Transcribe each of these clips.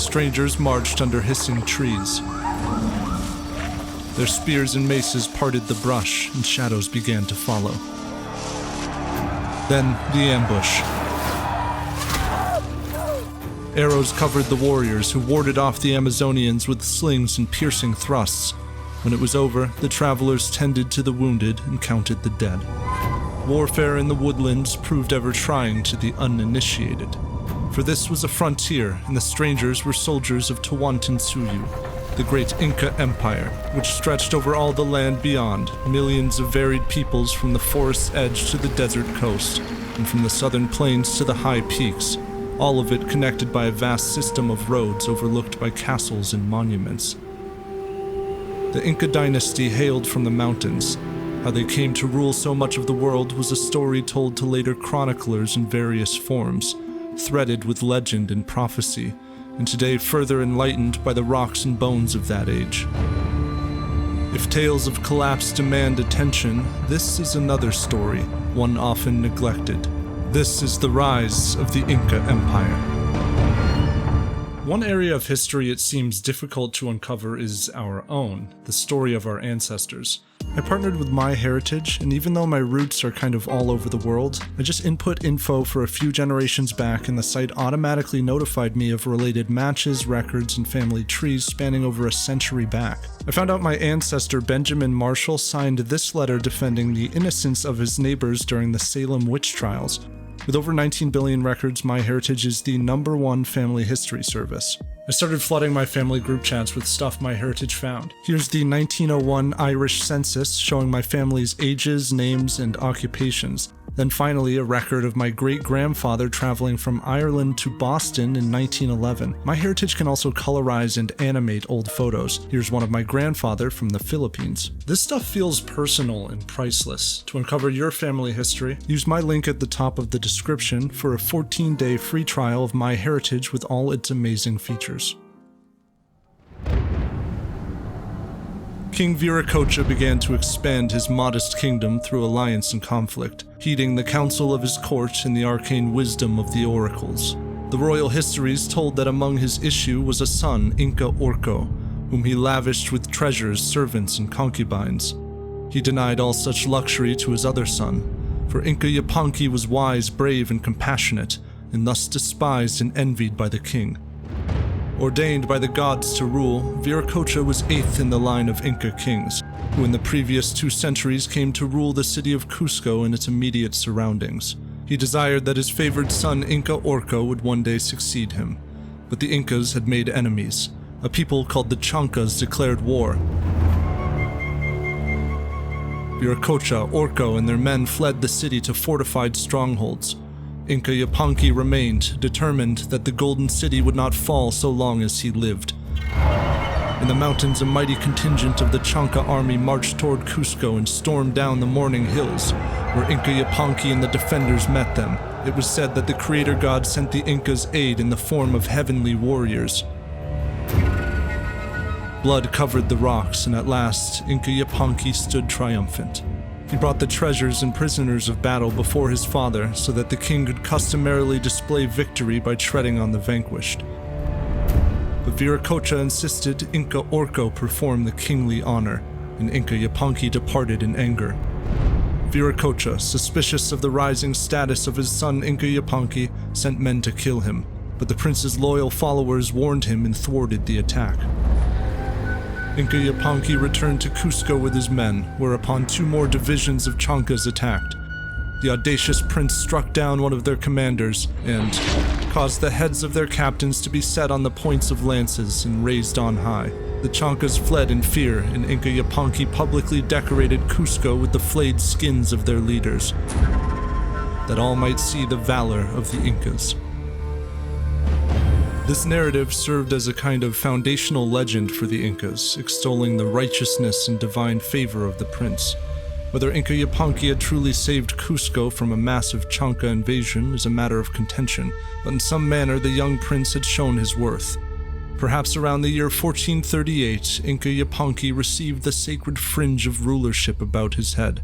strangers marched under hissing trees. Their spears and maces parted the brush, and shadows began to follow. Then the ambush. Arrows covered the warriors, who warded off the Amazonians with slings and piercing thrusts. When it was over, the travelers tended to the wounded and counted the dead. Warfare in the woodlands proved ever trying to the uninitiated, for this was a frontier, and the strangers were soldiers of Tawantinsuyu, the great Inca Empire, which stretched over all the land beyond, millions of varied peoples from the forest's edge to the desert coast, and from the southern plains to the high peaks, all of it connected by a vast system of roads overlooked by castles and monuments. The Inca dynasty hailed from the mountains. How they came to rule so much of the world was a story told to later chroniclers in various forms, threaded with legend and prophecy, and today further enlightened by the rocks and bones of that age. If tales of collapse demand attention, this is another story, one often neglected. This is the rise of the Inca Empire. One area of history it seems difficult to uncover is our own, the story of our ancestors. I partnered with MyHeritage, and even though my roots are kind of all over the world, I just input info for a few generations back and the site automatically notified me of related matches, records, and family trees spanning over a century back. I found out my ancestor Benjamin Marshall signed this letter defending the innocence of his neighbors during the Salem witch trials. With over 19 billion records, MyHeritage is the #1 family history service. I started flooding my family group chats with stuff MyHeritage found. Here's the 1901 Irish census showing my family's ages, names, and occupations. Then finally, a record of my great-grandfather traveling from Ireland to Boston in 1911. MyHeritage can also colorize and animate old photos. Here's one of my grandfather from the Philippines. This stuff feels personal and priceless. To uncover your family history, use my link at the top of the description for a 14-day free trial of MyHeritage with all its amazing features. King Viracocha began to expand his modest kingdom through alliance and conflict, heeding the counsel of his court and the arcane wisdom of the oracles. The royal histories told that among his issue was a son, Inca Orco, whom he lavished with treasures, servants, and concubines. He denied all such luxury to his other son, for Inca Yapanki was wise, brave, and compassionate, and thus despised and envied by the king. Ordained by the gods to rule, Viracocha was 8th in the line of Inca kings, who in the previous 2 centuries came to rule the city of Cusco and its immediate surroundings. He desired that his favored son Inca Orco would one day succeed him, but the Incas had made enemies. A people called the Chancas declared war. Viracocha, Orco, and their men fled the city to fortified strongholds. Inca Yapanki remained, determined that the Golden City would not fall so long as he lived. In the mountains, a mighty contingent of the Chanca army marched toward Cusco and stormed down the Morning Hills, where Inca Yapanki and the defenders met them. It was said that the creator god sent the Incas aid in the form of heavenly warriors. Blood covered the rocks, and at last, Inca Yapanki stood triumphant. He brought the treasures and prisoners of battle before his father so that the king could customarily display victory by treading on the vanquished. But Viracocha insisted Inca Orco perform the kingly honor, and Inca Yapanki departed in anger. Viracocha, suspicious of the rising status of his son Inca Yapanki, sent men to kill him, but the prince's loyal followers warned him and thwarted the attack. Inca Yapanki returned to Cusco with his men, whereupon 2 more divisions of Chancas attacked. The audacious prince struck down one of their commanders and caused the heads of their captains to be set on the points of lances and raised on high. The Chancas fled in fear, and Inca Yapanki publicly decorated Cusco with the flayed skins of their leaders, that all might see the valor of the Incas. This narrative served as a kind of foundational legend for the Incas, extolling the righteousness and divine favor of the prince. Whether Inca Yapanki had truly saved Cusco from a massive Chanca invasion is a matter of contention, but in some manner the young prince had shown his worth. Perhaps around the year 1438, Inca Yapanki received the sacred fringe of rulership about his head.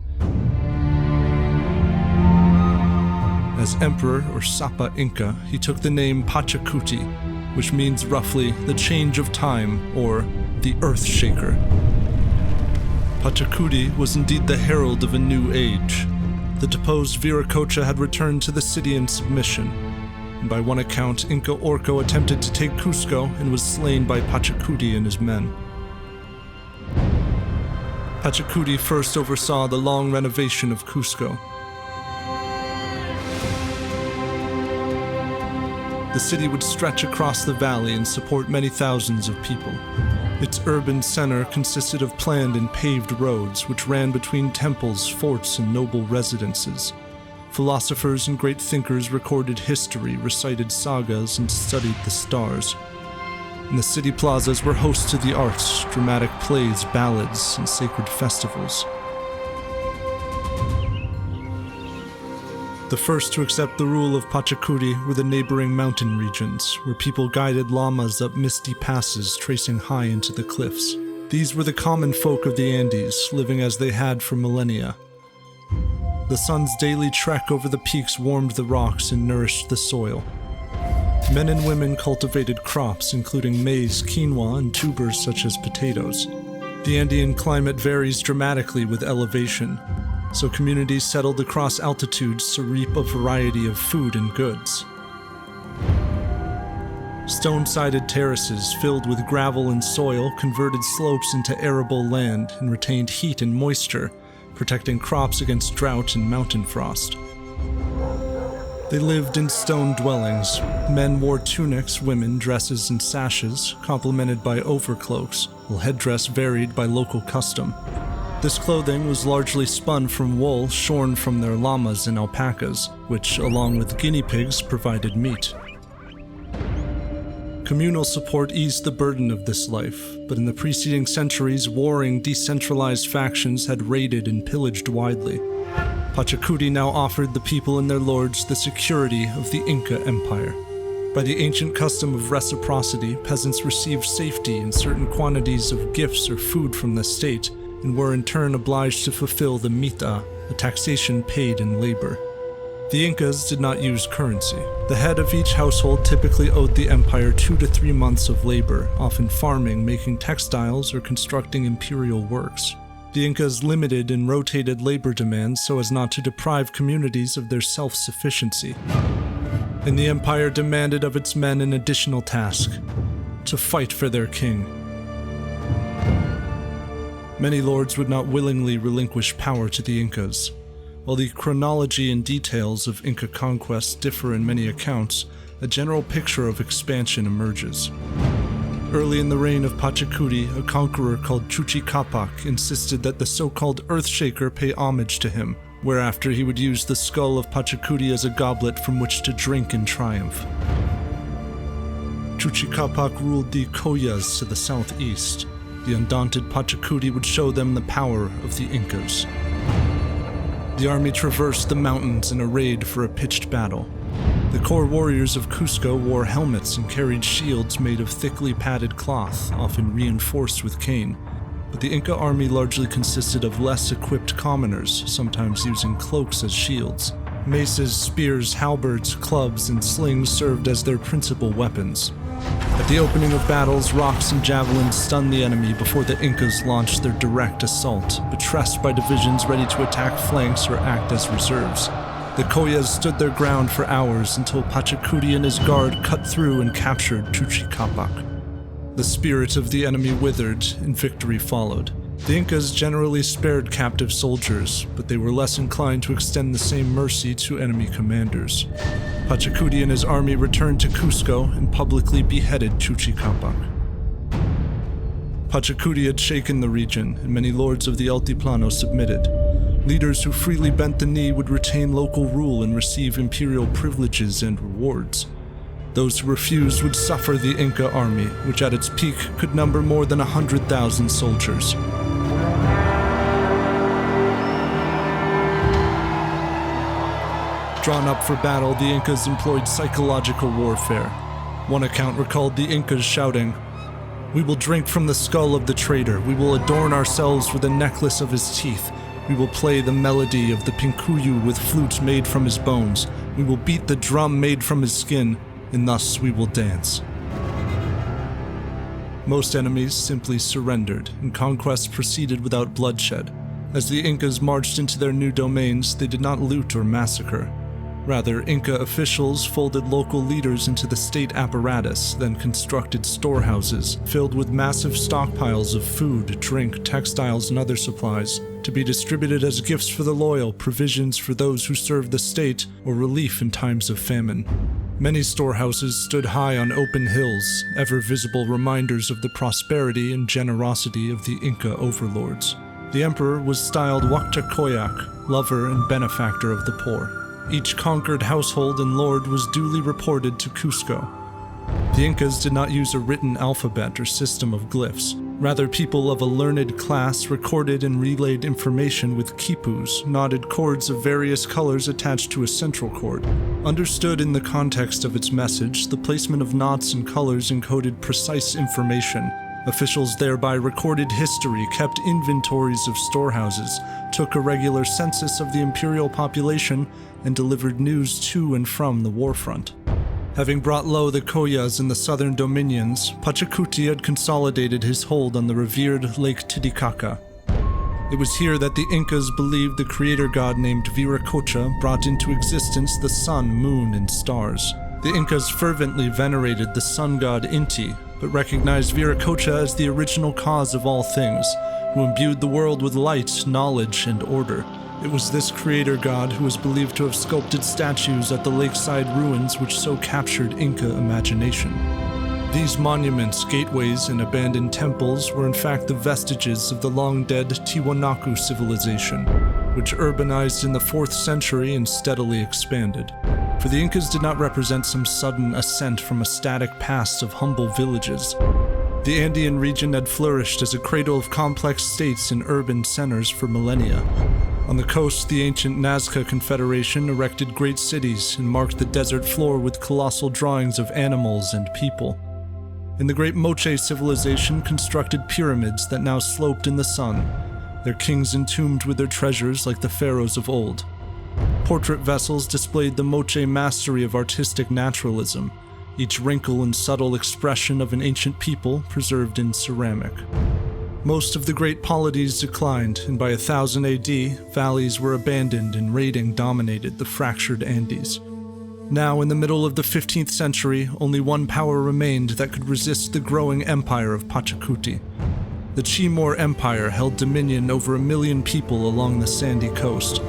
As emperor or Sapa Inca, he took the name Pachacuti, which means roughly the change of time or the earth shaker. Pachacuti was indeed the herald of a new age. The deposed Viracocha had returned to the city in submission, and by one account, Inca Orco attempted to take Cusco and was slain by Pachacuti and his men. Pachacuti first oversaw the long renovation of Cusco. The city would stretch across the valley and support many thousands of people. Its urban center consisted of planned and paved roads which ran between temples, forts, and noble residences. Philosophers and great thinkers recorded history, recited sagas, and studied the stars. And the city plazas were hosts to the arts, dramatic plays, ballads, and sacred festivals. The first to accept the rule of Pachacuti were the neighboring mountain regions, where people guided llamas up misty passes tracing high into the cliffs. These were the common folk of the Andes, living as they had for millennia. The sun's daily trek over the peaks warmed the rocks and nourished the soil. Men and women cultivated crops, including maize, quinoa, and tubers such as potatoes. The Andean climate varies dramatically with elevation, so communities settled across altitudes to reap a variety of food and goods. Stone-sided terraces filled with gravel and soil converted slopes into arable land and retained heat and moisture, protecting crops against drought and mountain frost. They lived in stone dwellings. Men wore tunics, women dresses and sashes, complemented by overcloaks, while headdress varied by local custom. This clothing was largely spun from wool shorn from their llamas and alpacas, which, along with guinea pigs, provided meat. Communal support eased the burden of this life, but in the preceding centuries, warring, decentralized factions had raided and pillaged widely. Pachacuti now offered the people and their lords the security of the Inca Empire. By the ancient custom of reciprocity, peasants received safety and certain quantities of gifts or food from the state, and were in turn obliged to fulfill the mita, a taxation paid in labor. The Incas did not use currency. The head of each household typically owed the empire 2 to 3 months of labor, often farming, making textiles, or constructing imperial works. The Incas limited and rotated labor demands so as not to deprive communities of their self-sufficiency. And the empire demanded of its men an additional task: to fight for their king. Many lords would not willingly relinquish power to the Incas. While the chronology and details of Inca conquest differ in many accounts, a general picture of expansion emerges. Early in the reign of Pachacuti, a conqueror called Chuchicapac insisted that the so-called Earthshaker pay homage to him, whereafter he would use the skull of Pachacuti as a goblet from which to drink in triumph. Chuchicapac ruled the Collas to the southeast. The undaunted Pachacuti would show them the power of the Incas. The army traversed the mountains in a raid for a pitched battle. The core warriors of Cusco wore helmets and carried shields made of thickly padded cloth, often reinforced with cane. But the Inca army largely consisted of less equipped commoners, sometimes using cloaks as shields. Maces, spears, halberds, clubs, and slings served as their principal weapons. At the opening of battles, rocks and javelins stunned the enemy before the Incas launched their direct assault, buttressed by divisions ready to attack flanks or act as reserves. The Collas stood their ground for hours until Pachacuti and his guard cut through and captured Chuchicapac. The spirit of the enemy withered, and victory followed. The Incas generally spared captive soldiers, but they were less inclined to extend the same mercy to enemy commanders. Pachacuti and his army returned to Cusco and publicly beheaded Chuchicapac. Pachacuti had shaken the region, and many lords of the Altiplano submitted. Leaders who freely bent the knee would retain local rule and receive imperial privileges and rewards. Those who refused would suffer the Inca army, which at its peak could number more than 100,000 soldiers. Drawn up for battle, the Incas employed psychological warfare. One account recalled the Incas shouting, "We will drink from the skull of the traitor. We will adorn ourselves with a necklace of his teeth. We will play the melody of the pincuyu with flutes made from his bones. We will beat the drum made from his skin, and thus we will dance." Most enemies simply surrendered, and conquest proceeded without bloodshed. As the Incas marched into their new domains, they did not loot or massacre. Rather, Inca officials folded local leaders into the state apparatus, then constructed storehouses filled with massive stockpiles of food, drink, textiles, and other supplies, to be distributed as gifts for the loyal, provisions for those who served the state, or relief in times of famine. Many storehouses stood high on open hills, ever visible reminders of the prosperity and generosity of the Inca overlords. The emperor was styled Huactacoyac, lover and benefactor of the poor. Each conquered household and lord was duly reported to Cusco. The Incas did not use a written alphabet or system of glyphs. Rather, people of a learned class recorded and relayed information with quipus, knotted cords of various colors attached to a central cord. Understood in the context of its message, the placement of knots and colors encoded precise information. Officials thereby recorded history, kept inventories of storehouses, took a regular census of the imperial population, and delivered news to and from the warfront. Having brought low the Coyas in the southern dominions, Pachacuti had consolidated his hold on the revered Lake Titicaca. It was here that the Incas believed the creator god named Viracocha brought into existence the sun, moon, and stars. The Incas fervently venerated the sun god Inti, but recognized Viracocha as the original cause of all things, who imbued the world with light, knowledge, and order. It was this creator god who was believed to have sculpted statues at the lakeside ruins which so captured Inca imagination. These monuments, gateways, and abandoned temples were in fact the vestiges of the long-dead Tiwanaku civilization, which urbanized in the 4th century and steadily expanded. For the Incas did not represent some sudden ascent from a static past of humble villages. The Andean region had flourished as a cradle of complex states and urban centers for millennia. On the coast, the ancient Nazca Confederation erected great cities and marked the desert floor with colossal drawings of animals and people. And the great Moche civilization constructed pyramids that now sloped in the sun, their kings entombed with their treasures like the pharaohs of old. Portrait vessels displayed the Moche mastery of artistic naturalism, each wrinkle and subtle expression of an ancient people preserved in ceramic. Most of the great polities declined, and by 1000 AD, valleys were abandoned and raiding dominated the fractured Andes. Now, in the middle of the 15th century, only one power remained that could resist the growing empire of Pachacuti. The Timor Empire held dominion over 1 million people along the sandy coast.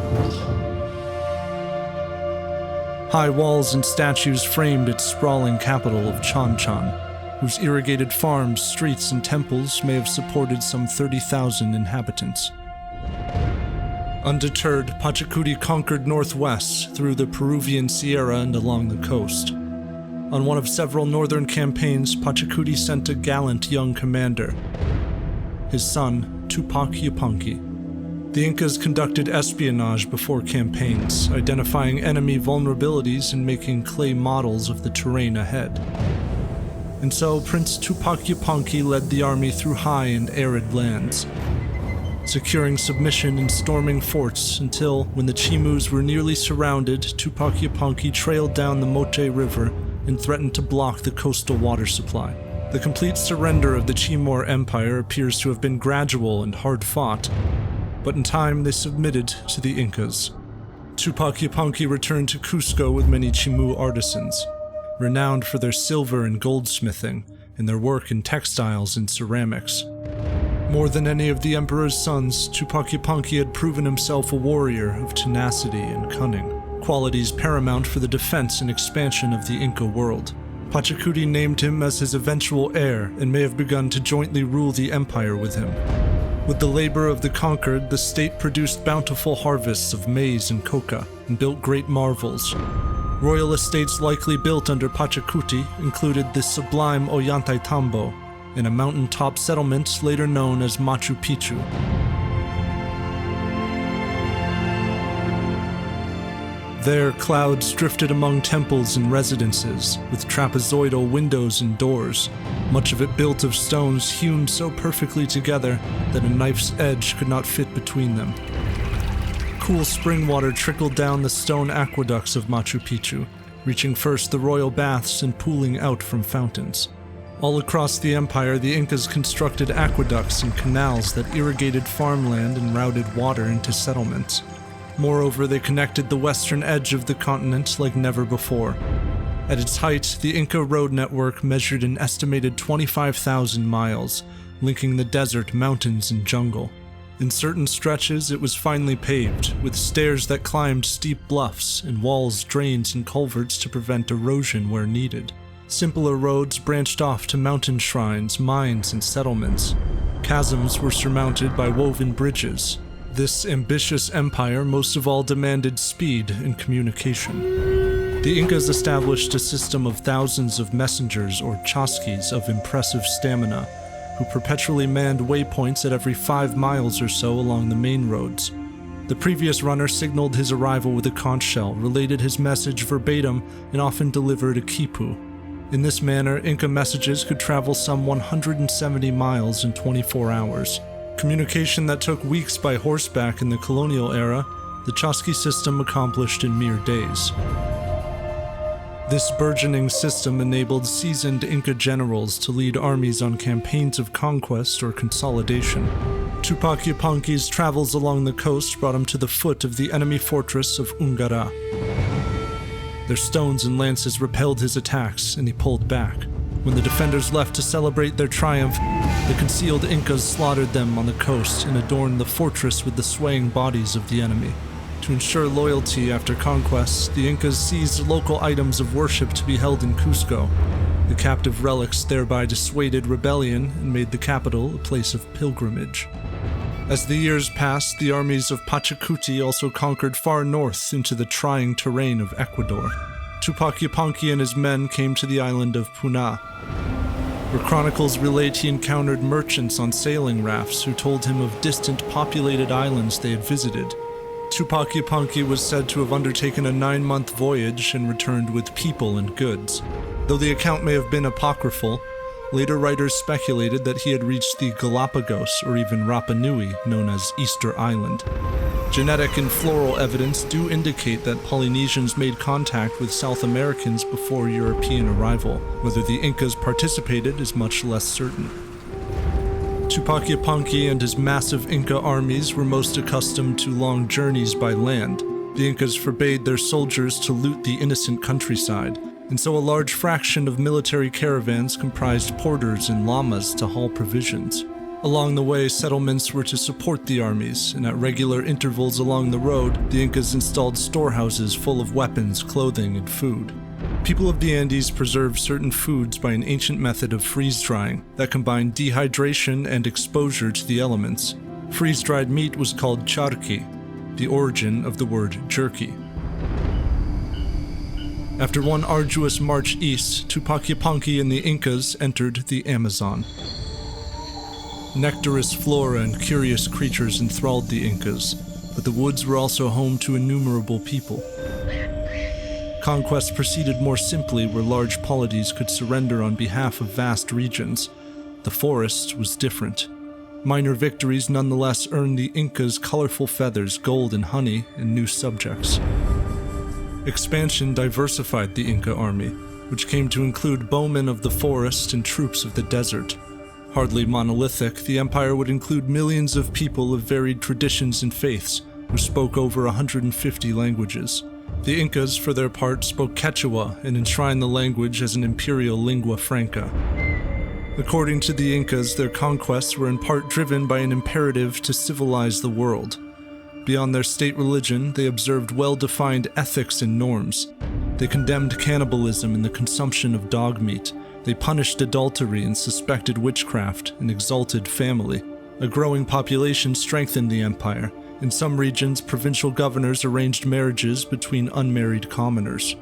High walls and statues framed its sprawling capital of Chanchan, whose irrigated farms, streets, and temples may have supported some 30,000 inhabitants. Undeterred, Pachacuti conquered northwest through the Peruvian Sierra and along the coast. On one of several northern campaigns, Pachacuti sent a gallant young commander, his son, Tupac Yupanqui. The Incas conducted espionage before campaigns, identifying enemy vulnerabilities and making clay models of the terrain ahead. And so Prince Tupac Yupanqui led the army through high and arid lands, securing submission and storming forts until, when the Chimus were nearly surrounded, Tupac Yupanqui trailed down the Moche River and threatened to block the coastal water supply. The complete surrender of the Timor Empire appears to have been gradual and hard-fought, but in time they submitted to the Incas. Tupac Yupanqui returned to Cusco with many Chimu artisans, renowned for their silver and goldsmithing and their work in textiles and ceramics. More than any of the emperor's sons, Tupac Yupanqui had proven himself a warrior of tenacity and cunning, qualities paramount for the defense and expansion of the Inca world. Pachacuti named him as his eventual heir and may have begun to jointly rule the empire with him. With the labor of the conquered, the state produced bountiful harvests of maize and coca and built great marvels. Royal estates likely built under Pachacuti included the sublime Ollantaytambo, and a mountaintop settlement later known as Machu Picchu. There, clouds drifted among temples and residences, with trapezoidal windows and doors, much of it built of stones hewn so perfectly together that a knife's edge could not fit between them. Cool spring water trickled down the stone aqueducts of Machu Picchu, reaching first the royal baths and pooling out from fountains. All across the empire, the Incas constructed aqueducts and canals that irrigated farmland and routed water into settlements. Moreover, they connected the western edge of the continent like never before. At its height, the Inca road network measured an estimated 25,000 miles, linking the desert, mountains, and jungle. In certain stretches, it was finely paved, with stairs that climbed steep bluffs and walls, drains, and culverts to prevent erosion where needed. Simpler roads branched off to mountain shrines, mines, and settlements. Chasms were surmounted by woven bridges. This ambitious empire most of all demanded speed and communication. The Incas established a system of thousands of messengers or chasquis of impressive stamina, who perpetually manned waypoints at every 5 miles or so along the main roads. The previous runner signaled his arrival with a conch shell, related his message verbatim, and often delivered a quipu. In this manner, Inca messages could travel some 170 miles in 24 hours. Communication that took weeks by horseback in the colonial era, the chasqui system accomplished in mere days. This burgeoning system enabled seasoned Inca generals to lead armies on campaigns of conquest or consolidation. Tupac Yupanqui's travels along the coast brought him to the foot of the enemy fortress of Ungara. Their stones and lances repelled his attacks, and he pulled back. When the defenders left to celebrate their triumph, the concealed Incas slaughtered them on the coast and adorned the fortress with the swaying bodies of the enemy. To ensure loyalty after conquest, the Incas seized local items of worship to be held in Cusco. The captive relics thereby dissuaded rebellion and made the capital a place of pilgrimage. As the years passed, the armies of Pachacuti also conquered far north into the trying terrain of Ecuador. Tupac Yupanqui and his men came to the island of Puna, where chronicles relate he encountered merchants on sailing rafts who told him of distant populated islands they had visited. Tupac Yupanqui was said to have undertaken a 9-month voyage and returned with people and goods. Though the account may have been apocryphal, later writers speculated that he had reached the Galapagos or even Rapa Nui, known as Easter Island. Genetic and floral evidence do indicate that Polynesians made contact with South Americans before European arrival. Whether the Incas participated is much less certain. Tupac Yupanqui and his massive Inca armies were most accustomed to long journeys by land. The Incas forbade their soldiers to loot the innocent countryside, and so a large fraction of military caravans comprised porters and llamas to haul provisions. Along the way, settlements were to support the armies, and at regular intervals along the road, the Incas installed storehouses full of weapons, clothing, and food. People of the Andes preserved certain foods by an ancient method of freeze-drying that combined dehydration and exposure to the elements. Freeze-dried meat was called charqui, the origin of the word jerky. After one arduous march east, Tupac Yupanqui and the Incas entered the Amazon. Nectarous flora and curious creatures enthralled the Incas, but the woods were also home to innumerable people. Conquest proceeded more simply where large polities could surrender on behalf of vast regions. The forest was different. Minor victories nonetheless earned the Incas colorful feathers, gold and honey, and new subjects. Expansion diversified the Inca army, which came to include bowmen of the forest and troops of the desert. Hardly monolithic, the empire would include millions of people of varied traditions and faiths who spoke over 150 languages. The Incas, for their part, spoke Quechua and enshrined the language as an imperial lingua franca. According to the Incas, their conquests were in part driven by an imperative to civilize the world. Beyond their state religion, they observed well-defined ethics and norms. They condemned cannibalism and the consumption of dog meat. They punished adultery and suspected witchcraft and exalted family. A growing population strengthened the empire. In some regions, provincial governors arranged marriages between unmarried commoners.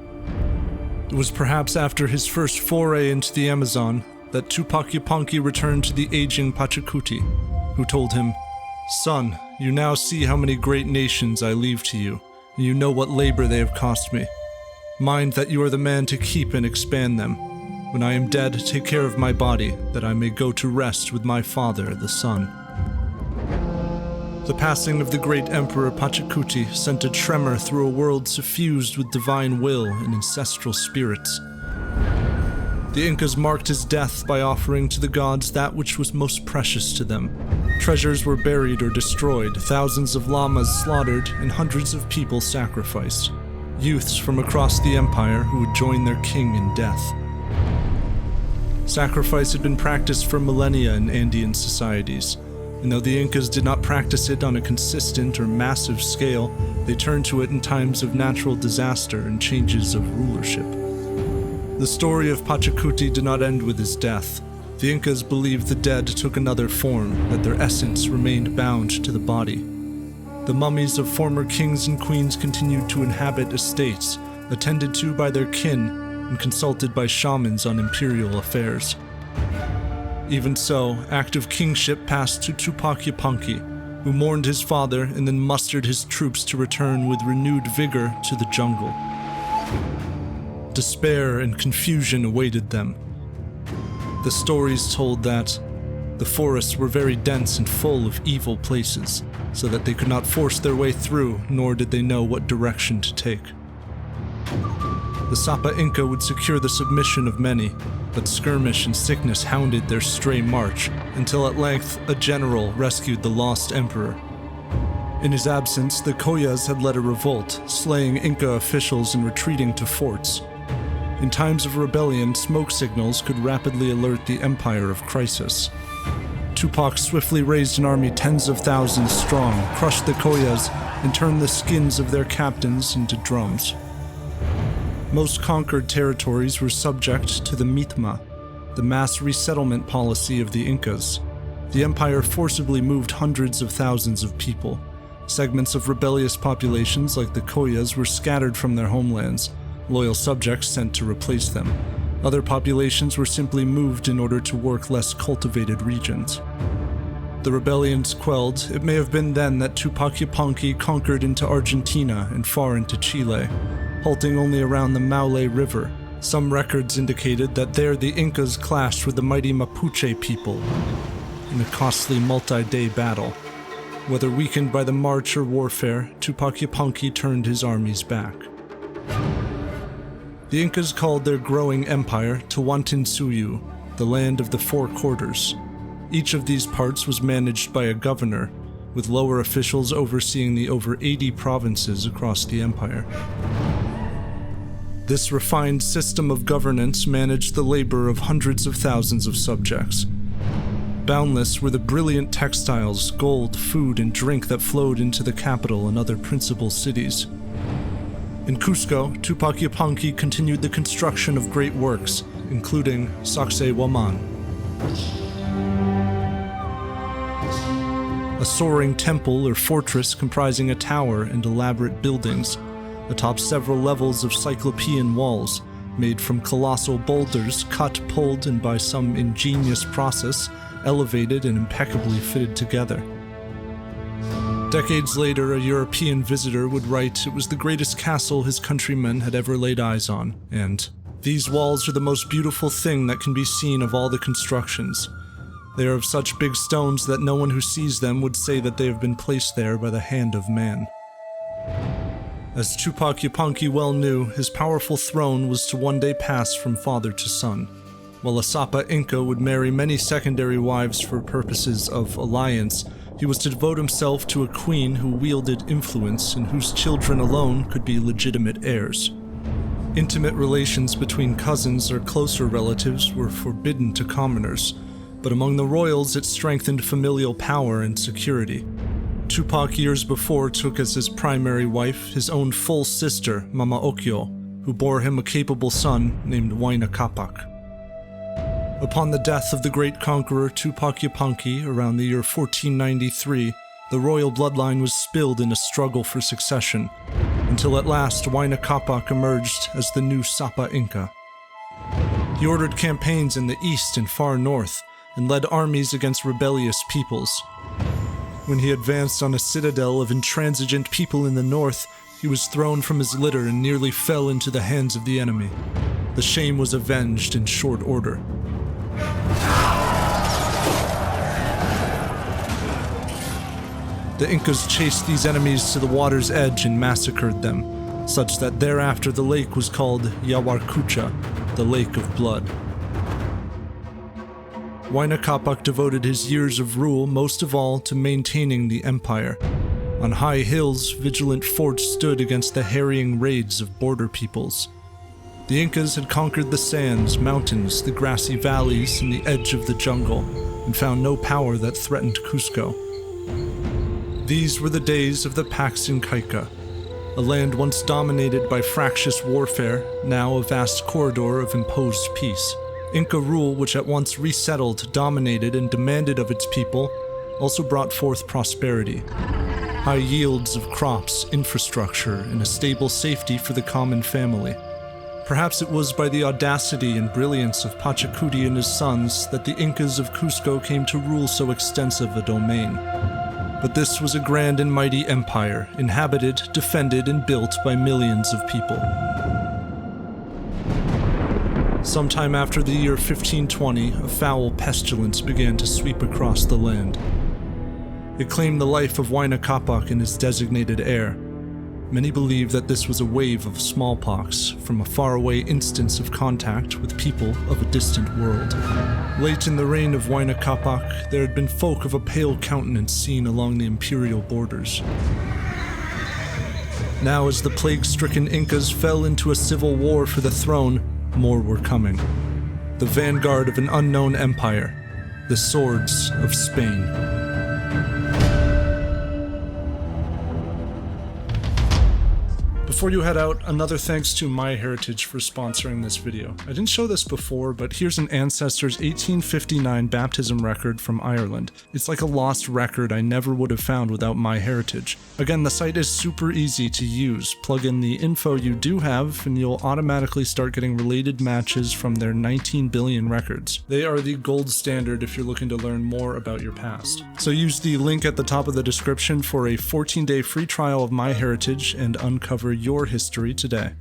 It was perhaps after his first foray into the Amazon that Tupac Yupanqui returned to the aging Pachacuti, who told him, "Son, you now see how many great nations I leave to you, and you know what labor they have cost me. Mind that you are the man to keep and expand them. When I am dead, take care of my body, that I may go to rest with my father, the sun." The passing of the great Emperor Pachacuti sent a tremor through a world suffused with divine will and ancestral spirits. The Incas marked his death by offering to the gods that which was most precious to them. Treasures were buried or destroyed, thousands of llamas slaughtered, and hundreds of people sacrificed. Youths from across the empire who would join their king in death. Sacrifice had been practiced for millennia in Andean societies, and though the Incas did not practice it on a consistent or massive scale, they turned to it in times of natural disaster and changes of rulership. The story of Pachacuti did not end with his death. The Incas believed the dead took another form, that their essence remained bound to the body. The mummies of former kings and queens continued to inhabit estates, attended to by their kin, and consulted by shamans on imperial affairs. Even so, active kingship passed to Tupac Yupanqui, who mourned his father and then mustered his troops to return with renewed vigor to the jungle. Despair and confusion awaited them. The stories told that the forests were very dense and full of evil places, so that they could not force their way through, nor did they know what direction to take. The Sapa Inca would secure the submission of many, but skirmish and sickness hounded their stray march, until at length a general rescued the lost emperor. In his absence, the Collas had led a revolt, slaying Inca officials and retreating to forts. In times of rebellion, smoke signals could rapidly alert the empire of crisis. Tupac swiftly raised an army tens of thousands strong, crushed the Collas, and turned the skins of their captains into drums. Most conquered territories were subject to the mitma, the mass resettlement policy of the Incas. The empire forcibly moved hundreds of thousands of people. Segments of rebellious populations like the Collas were scattered from their homelands, loyal subjects sent to replace them. Other populations were simply moved in order to work less cultivated regions. The rebellions quelled, it may have been then that Tupac Yupanqui conquered into Argentina and far into Chile, halting only around the Maule River. Some records indicated that there the Incas clashed with the mighty Mapuche people in a costly multi-day battle. Whether weakened by the march or warfare, Tupac Yupanqui turned his armies back. The Incas called their growing empire Tawantinsuyu, the land of the four quarters. Each of these parts was managed by a governor, with lower officials overseeing the over 80 provinces across the empire. This refined system of governance managed the labor of hundreds of thousands of subjects. Boundless were the brilliant textiles, gold, food, and drink that flowed into the capital and other principal cities. In Cusco, Tupac Yupanqui continued the construction of great works, including Sacsayhuamán, a soaring temple or fortress comprising a tower and elaborate buildings, atop several levels of cyclopean walls, made from colossal boulders cut, pulled, and by some ingenious process, elevated and impeccably fitted together. Decades later, a European visitor would write it was the greatest castle his countrymen had ever laid eyes on, and these walls are the most beautiful thing that can be seen of all the constructions. They are of such big stones that no one who sees them would say that they have been placed there by the hand of man. As Tupac Yupanqui well knew, his powerful throne was to one day pass from father to son. While a Sapa Inca would marry many secondary wives for purposes of alliance, he was to devote himself to a queen who wielded influence and whose children alone could be legitimate heirs. Intimate relations between cousins or closer relatives were forbidden to commoners, but among the royals it strengthened familial power and security. Tupac years before took as his primary wife his own full sister, Mama Ochoa, who bore him a capable son named Huayna Capac. Upon the death of the great conqueror Tupac Yupanqui around the year 1493, the royal bloodline was spilled in a struggle for succession, until at last Huayna Capac emerged as the new Sapa Inca. He ordered campaigns in the east and far north, and led armies against rebellious peoples. When he advanced on a citadel of intransigent people in the north, he was thrown from his litter and nearly fell into the hands of the enemy. The shame was avenged in short order. The Incas chased these enemies to the water's edge and massacred them, such that thereafter the lake was called Yawarcucha, the Lake of Blood. Huayna Capac devoted his years of rule most of all to maintaining the empire. On high hills, vigilant forts stood against the harrying raids of border peoples. The Incas had conquered the sands, mountains, the grassy valleys, and the edge of the jungle, and found no power that threatened Cusco. These were the days of the Pax Incaica, a land once dominated by fractious warfare, now a vast corridor of imposed peace. Inca rule, which at once resettled, dominated, and demanded of its people, also brought forth prosperity. High yields of crops, infrastructure, and a stable safety for the common family. Perhaps it was by the audacity and brilliance of Pachacuti and his sons that the Incas of Cusco came to rule so extensive a domain. But this was a grand and mighty empire, inhabited, defended, and built by millions of people. Sometime after the year 1520, a foul pestilence began to sweep across the land. It claimed the life of Huayna Capac and his designated heir. Many believe that this was a wave of smallpox from a faraway instance of contact with people of a distant world. Late in the reign of Huayna Capac, there had been folk of a pale countenance seen along the imperial borders. Now, as the plague-stricken Incas fell into a civil war for the throne, more were coming. The vanguard of an unknown empire, the Swords of Spain. Before you head out, another thanks to MyHeritage for sponsoring this video. I didn't show this before, but here's an ancestor's 1859 baptism record from Ireland. It's like a lost record I never would have found without MyHeritage. Again, the site is super easy to use. Plug in the info you do have, and you'll automatically start getting related matches from their 19 billion records. They are the gold standard if you're looking to learn more about your past. So use the link at the top of the description for a 14-day free trial of MyHeritage and uncover your history today.